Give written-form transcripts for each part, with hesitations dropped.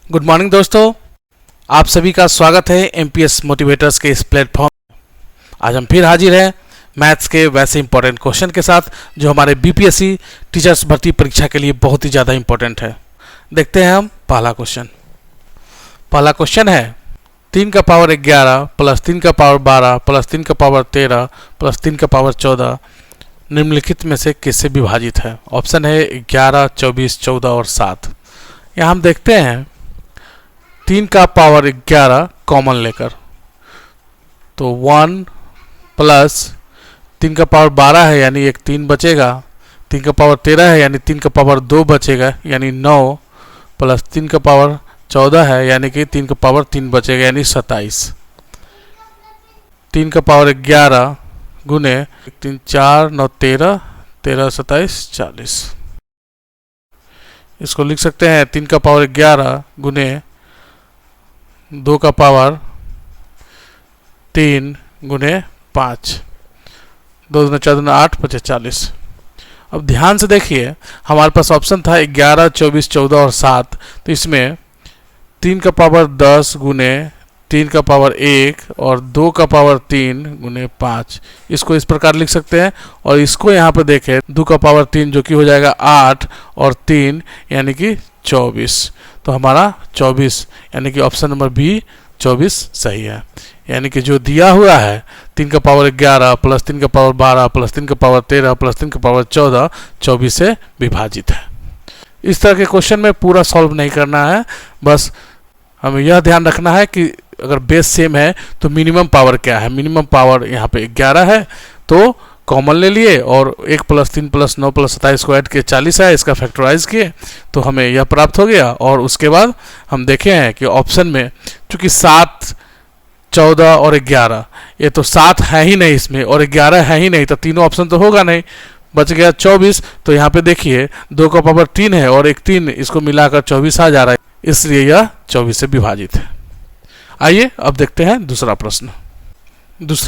Good morning दोस्तों, आप सभी का स्वागत है एमपीएस मोटिवेटर्स के इस प्लेटफॉर्म। आज हम फिर हाजिर हैं मैथ्स के वैसे इंपॉर्टेंट क्वेश्चन के साथ जो हमारे बीपीएससी टीचर्स भर्ती परीक्षा के लिए बहुत ही ज़्यादा इंपॉर्टेंट है। देखते हैं हम पहला क्वेश्चन है 3 का पावर 11 प्लस 3 का पावर 12 प्लस 3 का पावर 13 प्लस 3 का पावर 14 निम्नलिखित में से किससे विभाजित है। ऑप्शन है 11, 24, 14 और 7। यहाँ हम देखते हैं 3 का पावर 11 कॉमन लेकर तो 1 प्लस 3 का पावर 12 है यानी एक 3 बचेगा, 3 का पावर 13 है यानी 3 का पावर 2 बचेगा यानी 9 प्लस 3 का पावर 14 है यानी कि 3 का पावर 3 बचेगा यानी 27। 3 का पावर 11 गुने 3 4 9 13 13 27 40। इसको लिख सकते हैं 3 का पावर 11 गुने 2 का पावर 3 गुने 5, 2 दूना 4 दूना 8 5 40। अब ध्यान से देखिए, हमारे पास ऑप्शन था 11, 24, 14 और 7। तो इसमें 3 का पावर 10 गुने 3 का पावर 1 और 2 का पावर 3 गुने 5, इसको इस प्रकार लिख सकते हैं। और इसको यहाँ पर देखें 2 का पावर 3 जो कि हो जाएगा 8 और 3 यानी कि 24। तो हमारा 24 यानी कि ऑप्शन नंबर बी 24 सही है। यानी कि जो दिया हुआ है 3 का पावर 11 प्लस 3 का पावर 12 प्लस 3 का पावर 13 प्लस 3 का पावर 14 24 से विभाजित है। इस तरह के क्वेश्चन में पूरा सॉल्व नहीं करना है, बस हमें यह ध्यान रखना है कि अगर बेस सेम है तो मिनिमम पावर क्या है। मिनिमम पावर यहाँ पे 11 है तो कॉमन ले लिए और 1 प्लस 3 प्लस 9 प्लस 27 को ऐड किए 40 है, इसका फैक्टराइज किए तो हमें यह प्राप्त हो गया। और उसके बाद हम देखे हैं कि ऑप्शन में चूंकि 7, 14 और 11, ये तो 7 है ही नहीं इसमें और 11 है ही नहीं, तो तीनों ऑप्शन तो होगा नहीं, बच गया 24। तो यहाँ पे देखिए 2 का पावर 3 है और एक 3, इसको मिलाकर 24 आ जा रहा है, इसलिए यह 24 से विभाजित है। आइए अब देखते हैं दूसरा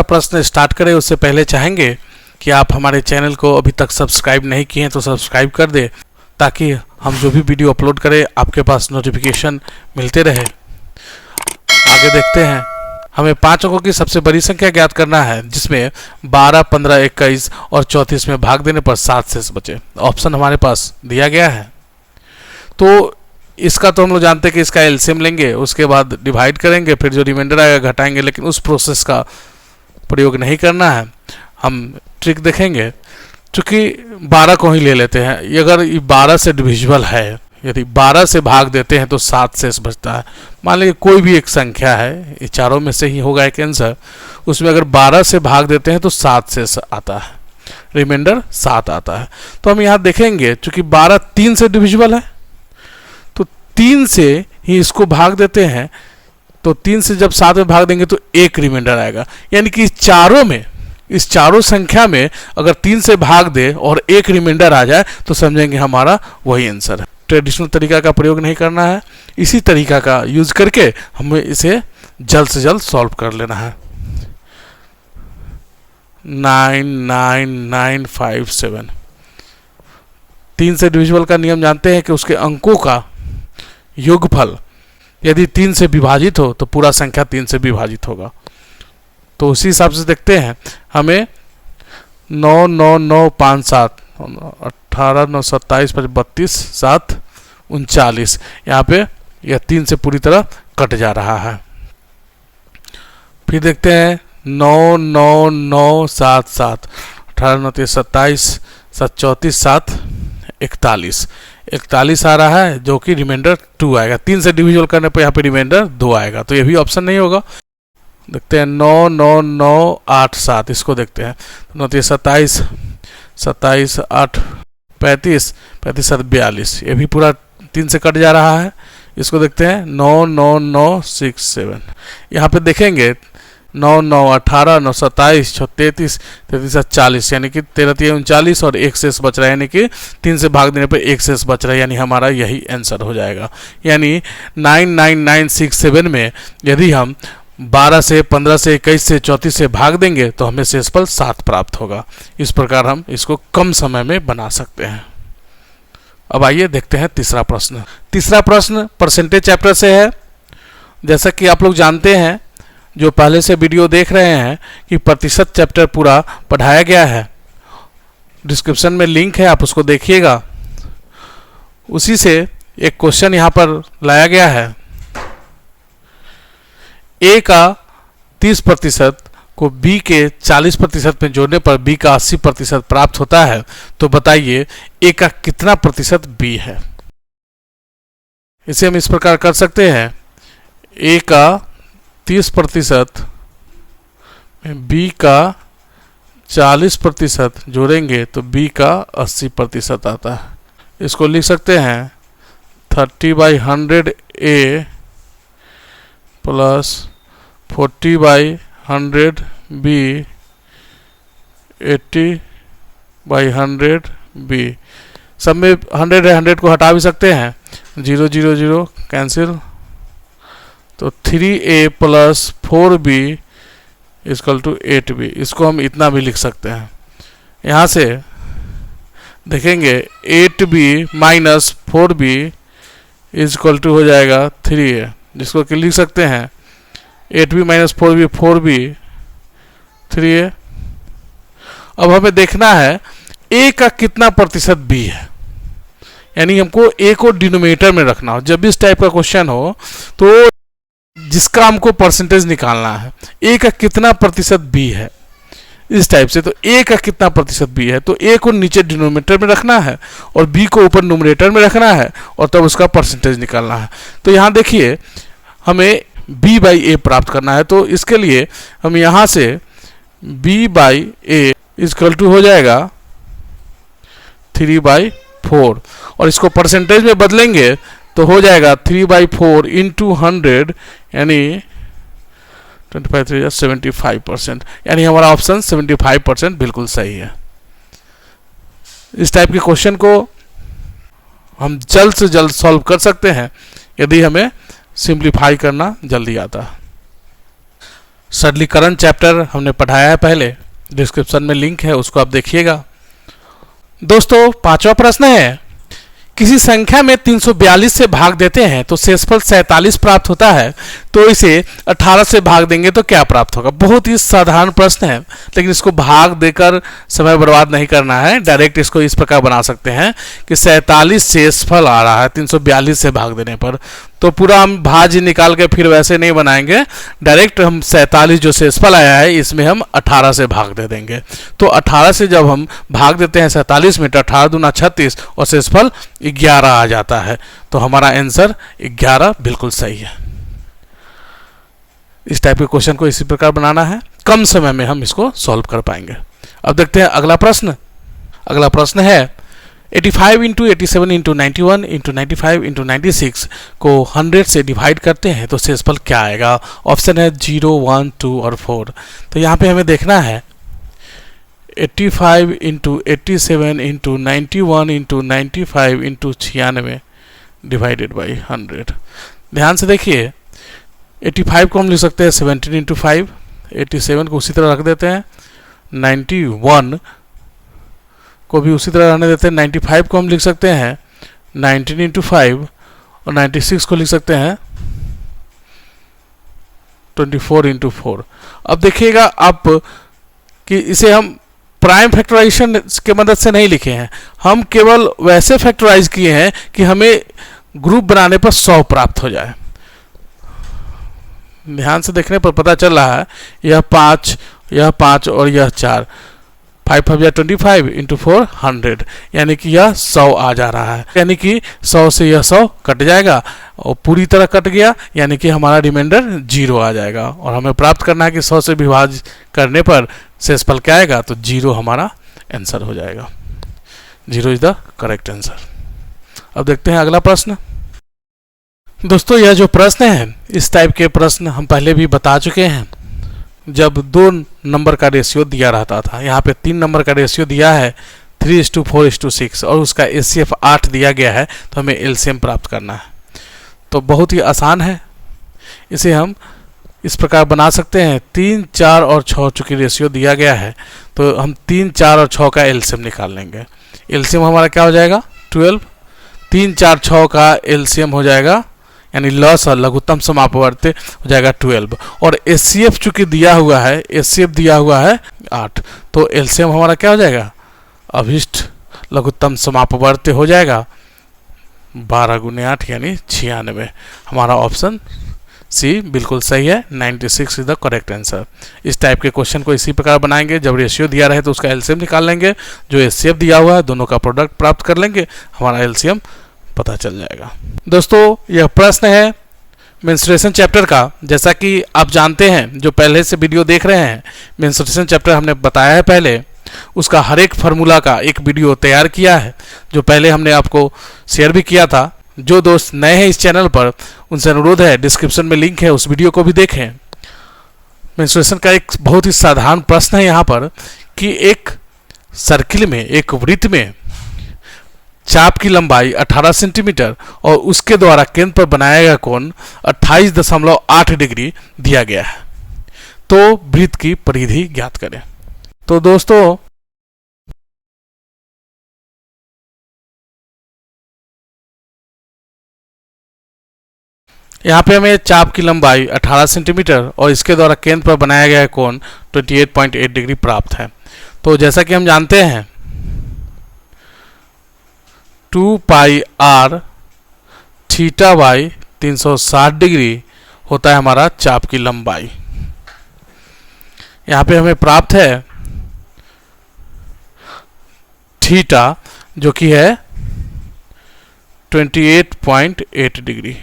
प्रश्न स्टार्ट करें उससे पहले चाहेंगे कि आप हमारे चैनल को अभी तक सब्सक्राइब नहीं किए हैं तो सब्सक्राइब कर दें ताकि हम जो भी वीडियो अपलोड करें आपके पास नोटिफिकेशन मिलते रहे। आगे देखते हैं, हमें 5 अंकों की सबसे बड़ी संख्या ज्ञात करना है जिसमें 12, 15, 21 और 34 में भाग देने पर 7 शेष बचे। ऑप्शन हमारे पास दिया गया है। तो इसका तो हम लोग जानते हैं कि इसका एलसीएम लेंगे, उसके बाद डिवाइड करेंगे, फिर जो रिमाइंडर आएगा घटाएंगे, लेकिन उस प्रोसेस का प्रयोग नहीं करना है। हम ट्रिक देखेंगे, चूँकि 12 को ही ले लेते हैं। अगर ये 12 से डिविजिबल है, यदि 12 से भाग देते हैं तो 7 शेष बचता है। मान लीजिए कोई भी एक संख्या है, ये चारों में से ही होगा एक आंसर, उसमें अगर 12 से भाग देते हैं तो 7 शेष आता है, रिमाइंडर 7 आता है। तो हम यहाँ देखेंगे चूँकि 12 3 से डिविजिबल है तो 3 से ही इसको भाग देते हैं, तो 3 से जब 7 में भाग देंगे तो 1 रिमाइंडर आएगा। यानी कि इस चारों संख्या में अगर 3 से भाग दे और 1 रिमाइंडर आ जाए तो समझेंगे हमारा वही आंसर है। ट्रेडिशनल तरीका का प्रयोग नहीं करना है, इसी तरीका का यूज करके हमें इसे जल्द से जल्द सॉल्व कर लेना है। 99957 3 से डिविजिबल का नियम जानते हैं कि उसके अंकों का योगफल यदि 3 से विभाजित हो तो पूरा संख्या 3 से विभाजित होगा। तो उसी हिसाब से देखते हैं, हमें 9 9 9 5 7 18 9 27 5 32 7 39, यहाँ पे यह 3 से पूरी तरह कट जा रहा है। फिर देखते हैं 9 9 9 7 7 18 9 27 7 34 7 41 आ रहा है जो कि रिमाइंडर 2 आएगा। 3 से डिविजिबल करने पर यहाँ पे रिमाइंडर 2 आएगा, तो ये भी ऑप्शन नहीं होगा। देखते हैं 9 9 9 8 7, इसको देखते हैं 9 27 27 8 35 35 7 42, ये भी पूरा 3 से कट जा रहा है। इसको देखते हैं 9 9 9 6 7, यहाँ पे देखेंगे 9 9 18 9 27 6 33 33 40, यानी कि 13 3 39 और 1 शेष बच रहा है, यानी कि 3 से भाग देने पर 1 शेष बच रहा है, यानी हमारा यही आंसर हो जाएगा। यानी 99967 में यदि हम 12 से 15 से 21 से 34 से भाग देंगे तो हमें शेषफल 7 प्राप्त होगा। इस प्रकार हम इसको कम समय में बना सकते हैं। अब आइए देखते हैं तीसरा प्रश्न। तीसरा प्रश्न परसेंटेज चैप्टर से है। जैसा कि आप लोग जानते हैं, जो पहले से वीडियो देख रहे हैं, कि प्रतिशत चैप्टर पूरा पढ़ाया गया है। डिस्क्रिप्शन में लिंक है, आप उसको देखिएगा। उसी से एक क्वेश्चन यहाँ पर लाया गया है। ए का 30% को बी के 40% में जोड़ने पर बी का 80% प्राप्त होता है। तो बताइए ए का कितना प्रतिशत बी है। इसे हम इस प्रकार कर सकते हैं, ए का 30% में बी का 40% जोड़ेंगे तो बी का 80% आता है। इसको लिख सकते हैं 30/100 ए प्लस 40/100 बी 80/100 बी। सब में 100 है, 100 को हटा भी सकते हैं, 0 0 0 कैंसिल। तो 3a plus 4b equal to 8b। इसको हम इतना भी लिख सकते हैं। यहाँ से देखेंगे 8b minus 4b equal to हो जाएगा 3a, जिसको कि लिख सकते हैं 8b minus 4b 4b 3a। अब हमें देखना है a का कितना प्रतिशत b है, यानी हमको a को डिनोमिनेटर में रखना हो। जब भी इस टाइप का क्वेश्चन हो तो जिसका हमको परसेंटेज निकालना है, a का कितना प्रतिशत b है इस टाइप से, तो a का कितना प्रतिशत b है, तो a को नीचे डिनोमिनेटर में रखना है और b को ऊपर न्यूमरेटर में रखना है और तब उसका परसेंटेज निकालना है। तो यहाँ देखिए हमें b/a प्राप्त करना है। तो इसके लिए हम यहाँ से b/a इक्वल टू हो जाएगा 3/4 और इसको परसेंटेज में बदलेंगे तो हो जाएगा 3/4 इंटू 100 यानी 25 75%, यानी हमारा ऑप्शन 75% बिल्कुल सही है। इस टाइप के क्वेश्चन को हम जल्द से जल्द सॉल्व कर सकते हैं यदि हमें सिंप्लीफाई करना जल्दी आता है। सरलीकरण चैप्टर हमने पढ़ाया है पहले, डिस्क्रिप्शन में लिंक है, उसको आप देखिएगा। दोस्तों पांचवा प्रश्न है, किसी संख्या में 342 से भाग देते हैं तो शेषफल 47 प्राप्त होता है, तो इसे 18 से भाग देंगे तो क्या प्राप्त होगा। बहुत ही साधारण प्रश्न है, लेकिन इसको भाग देकर समय बर्बाद नहीं करना है। डायरेक्ट इसको इस प्रकार बना सकते हैं कि 47 शेषफल आ रहा है 342 से भाग देने पर, तो पूरा हम भाज्य निकाल के फिर वैसे नहीं बनाएंगे। डायरेक्ट हम 47 जो शेषफल आया है इसमें हम 18 से भाग दे देंगे। तो 18 से जब हम भाग देते हैं 47 में, तो 18 दूना 36 और शेषफल 11 आ जाता है। तो हमारा आंसर 11 बिल्कुल सही है। इस टाइप के क्वेश्चन को इसी प्रकार बनाना है, कम समय में हम इसको सॉल्व कर पाएंगे। अब देखते हैं अगला प्रश्न। अगला प्रश्न है 85 इंटू 87 इंटू 91 इंटू 95 इंटू 96 को 100 से डिवाइड करते हैं तो शेषफल क्या आएगा। ऑप्शन है 0 1 2 और 4। तो यहाँ पे हमें देखना है 85 into 87 into 91 into 95 into 96 divided by 100। ध्यान से देखिए 85 को हम लिख सकते हैं 17 इंटू 5, 87 को उसी तरह रख देते हैं, 91 को भी उसी तरह रहने देते हैं, 95 को हम लिख सकते हैं 19 इंटू 5 और 96 को लिख सकते हैं 24 इंटू 4। अब देखिएगा आप कि इसे हम प्राइम फैक्टराइजेशन के मदद से नहीं लिखे हैं, हम केवल वैसे फैक्टराइज किए हैं कि हमें ग्रुप बनाने पर 100 प्राप्त हो जाए। ध्यान से देखने पर पता चल रहा है यह 5, यह 5 और यह 4, 5 5 या 25 इंटू 4 100, यानी कि यह 100 आ जा रहा है। यानी कि 100 से यह 100 कट जाएगा और पूरी तरह कट गया, यानी कि हमारा रिमाइंडर 0 आ जाएगा। और हमें प्राप्त करना है कि 100 से विभाजित करने पर शेषफल क्या आएगा, तो 0 हमारा आंसर हो जाएगा। 0 इज द करेक्ट आंसर। अब देखते हैं अगला प्रश्न। दोस्तों यह जो प्रश्न है, इस टाइप के प्रश्न हम पहले भी बता चुके हैं जब 2 नंबर का रेशियो दिया रहता था। यहाँ पे 3 नंबर का रेशियो दिया है 3:4:6 और उसका एचसीएफ 8 दिया गया है, तो हमें एलसीएम प्राप्त करना है। तो बहुत ही आसान है, इसे हम इस प्रकार बना सकते हैं 3, 4 और 6 चूँकि रेशियो दिया गया है तो हम 3, 4 और 6 का एलसीएम निकाल लेंगे। एलसीएम हमारा क्या हो जाएगा 12, 3 4 6 का एलसीएम हो जाएगा, यानी लॉस और लघुत्तम समापवर्ती हो जाएगा 12। और एचसीएफ चूंकि दिया हुआ है, एचसीएफ दिया हुआ है 8, तो एलसीएम हमारा क्या हो जाएगा, अभिष्ट लघुत्तम समापवर्ती हो जाएगा 12 गुने 8 यानी 96। हमारा ऑप्शन सी बिल्कुल सही है, 96 इज द करेक्ट आंसर। इस टाइप के क्वेश्चन को इसी प्रकार बनाएंगे, जब रेशियो दिया रहे तो उसका एलसीएम निकाल लेंगे, जो एचसीएफ दिया हुआ है दोनों का प्रोडक्ट प्राप्त कर लेंगे, हमारा एलसीएम पता चल जाएगा। दोस्तों यह प्रश्न है मेंस्ट्रुएशन चैप्टर का। जैसा कि आप जानते हैं, जो पहले से वीडियो देख रहे हैं, मेंस्ट्रुएशन चैप्टर हमने बताया है पहले, उसका हर एक फार्मूला का एक वीडियो तैयार किया है, जो पहले हमने आपको शेयर भी किया था। जो दोस्त नए हैं इस चैनल पर, उनसे अनुरोध है, डिस्क्रिप्शन में लिंक है, उस वीडियो को भी देखें। मेंस्ट्रुएशन का एक बहुत ही साधारण प्रश्न है यहाँ पर कि एक सर्किल में, एक वृत्त में चाप की लंबाई 18 सेंटीमीटर और उसके द्वारा केंद्र पर बनाया गया कोण 28.8 डिग्री दिया गया है, तो वृत्त की परिधि ज्ञात करें। तो दोस्तों यहाँ पे हमें चाप की लंबाई 18 सेंटीमीटर और इसके द्वारा केंद्र पर बनाया गया कोण 28.8 डिग्री प्राप्त है। तो जैसा कि हम जानते हैं 2 पाई आर थीटा बाई 360 डिग्री होता है हमारा चाप की लंबाई। यहाँ पे हमें प्राप्त है थीटा, जो कि है 28.8 डिग्री,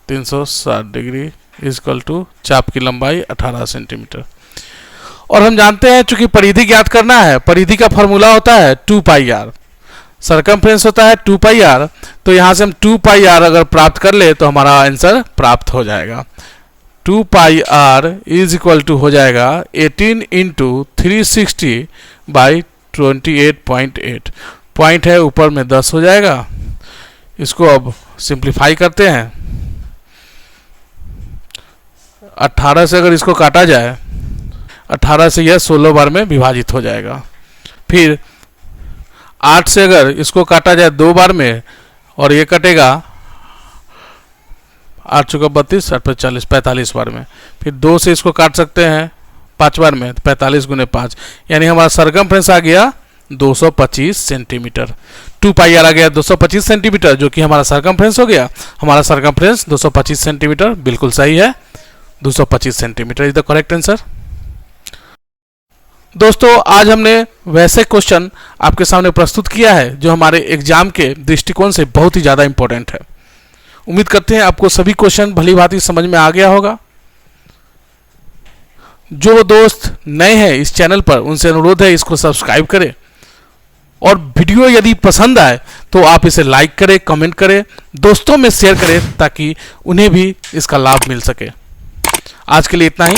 360 डिग्री इक्वल टू चाप की लंबाई 18 सेंटीमीटर। और हम जानते हैं चूंकि परिधि ज्ञात करना है, परिधि का फॉर्मूला होता है 2 पाई आर, सरकमफ्रेंस होता है 2 पाई आर, तो यहाँ से हम 2 पाई आर अगर प्राप्त कर ले तो हमारा आंसर प्राप्त हो जाएगा। 2 पाई आर इज इक्वल टू हो जाएगा 18 इंटू 360 बाई 28.8। पॉइंट है ऊपर में 10 हो जाएगा। इसको अब सिंप्लीफाई करते हैं। 18 से अगर इसको काटा जाए, 18 से यह 16 बार में विभाजित हो जाएगा। फिर 8 से अगर इसको काटा जाए 2 बार में और ये कटेगा 8 चौका 32, 8 40, 45 बार में। फिर 2 से इसको काट सकते हैं 5 बार में, 45 गुने 5, यानी हमारा सरकमफ्रेंस आ गया 225 सेंटीमीटर। 2 पाई आर आ गया 225 सेंटीमीटर, जो कि हमारा सरकमफ्रेंस हो गया। हमारा सरकमफ्रेंस 225 सेंटीमीटर बिल्कुल सही है, 225 centimetre is the correct answer. दोस्तों आज हमने वैसे क्वेश्चन आपके सामने प्रस्तुत किया है जो हमारे एग्जाम के दृष्टिकोण से बहुत ही ज़्यादा इंपॉर्टेंट है। उम्मीद करते हैं आपको सभी क्वेश्चन भली भांति समझ में आ गया होगा। जो दोस्त नए हैं इस चैनल पर, उनसे अनुरोध है इसको सब्सक्राइब करें, और वीडियो यदि पसंद आए तो आप इसे लाइक करें, कमेंट करें, दोस्तों में शेयर करें, ताकि उन्हें भी इसका लाभ मिल सके। आज के लिए इतना ही।